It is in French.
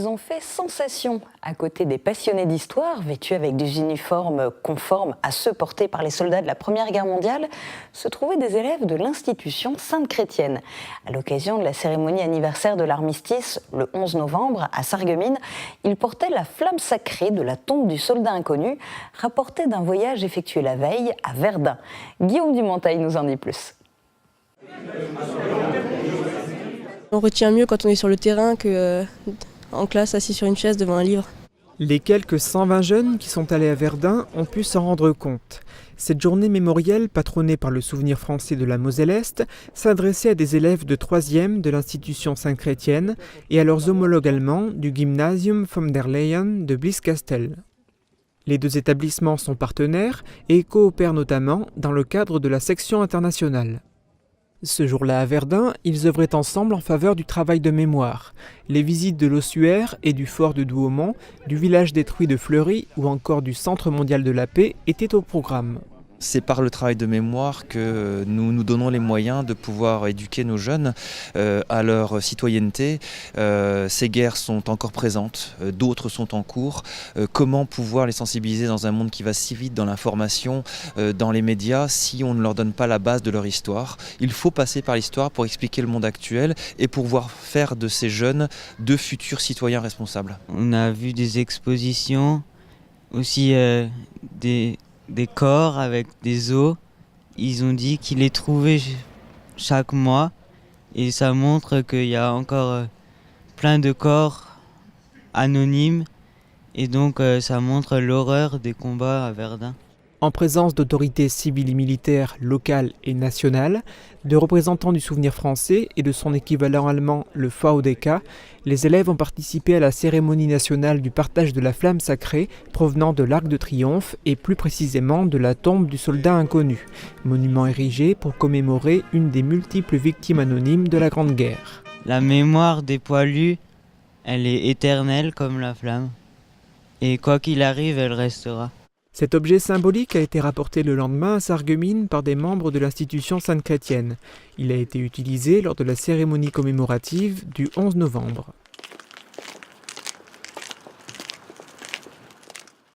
Elles ont fait sensation. À côté des passionnés d'histoire, vêtus avec des uniformes conformes à ceux portés par les soldats de la Première Guerre mondiale, se trouvaient des élèves de l'institution Sainte-Chrétienne. À l'occasion de la cérémonie anniversaire de l'armistice, le 11 novembre, à Sarreguemines, ils portaient la flamme sacrée de la tombe du soldat inconnu, rapportée d'un voyage effectué la veille à Verdun. Guillaume Dumontail nous en dit plus. On retient mieux quand on est sur le terrain qu'en classe assis sur une chaise devant un livre. Les quelques 120 jeunes qui sont allés à Verdun ont pu s'en rendre compte. Cette journée mémorielle, patronnée par le Souvenir français de la Moselle-Est, s'adressait à des élèves de 3e de l'institution Sainte-Chrétienne et à leurs homologues allemands du Gymnasium von der Leyen de Blieskastel. Les deux établissements sont partenaires et coopèrent notamment dans le cadre de la section internationale. Ce jour-là à Verdun, ils œuvraient ensemble en faveur du travail de mémoire. Les visites de l'ossuaire et du fort de Douaumont, du village détruit de Fleury ou encore du Centre mondial de la paix étaient au programme. C'est par le travail de mémoire que nous nous donnons les moyens de pouvoir éduquer nos jeunes à leur citoyenneté. Ces guerres sont encore présentes, d'autres sont en cours. Comment pouvoir les sensibiliser dans un monde qui va si vite dans l'information, dans les médias, si on ne leur donne pas la base de leur histoire? Il faut passer par l'histoire pour expliquer le monde actuel et pour pouvoir faire de ces jeunes de futurs citoyens responsables. On a vu des expositions, aussi des corps avec des os. Ils ont dit qu'ils les trouvaient chaque mois et ça montre qu'il y a encore plein de corps anonymes et donc ça montre l'horreur des combats à Verdun. En présence d'autorités civiles et militaires locales et nationales, de représentants du Souvenir français et de son équivalent allemand, le VDK, les élèves ont participé à la cérémonie nationale du partage de la flamme sacrée provenant de l'Arc de Triomphe et plus précisément de la tombe du soldat inconnu, monument érigé pour commémorer une des multiples victimes anonymes de la Grande Guerre. La mémoire des poilus, elle est éternelle comme la flamme et quoi qu'il arrive, elle restera. Cet objet symbolique a été rapporté le lendemain à Sarreguemines par des membres de l'institution Sainte-Chrétienne. Il a été utilisé lors de la cérémonie commémorative du 11 novembre.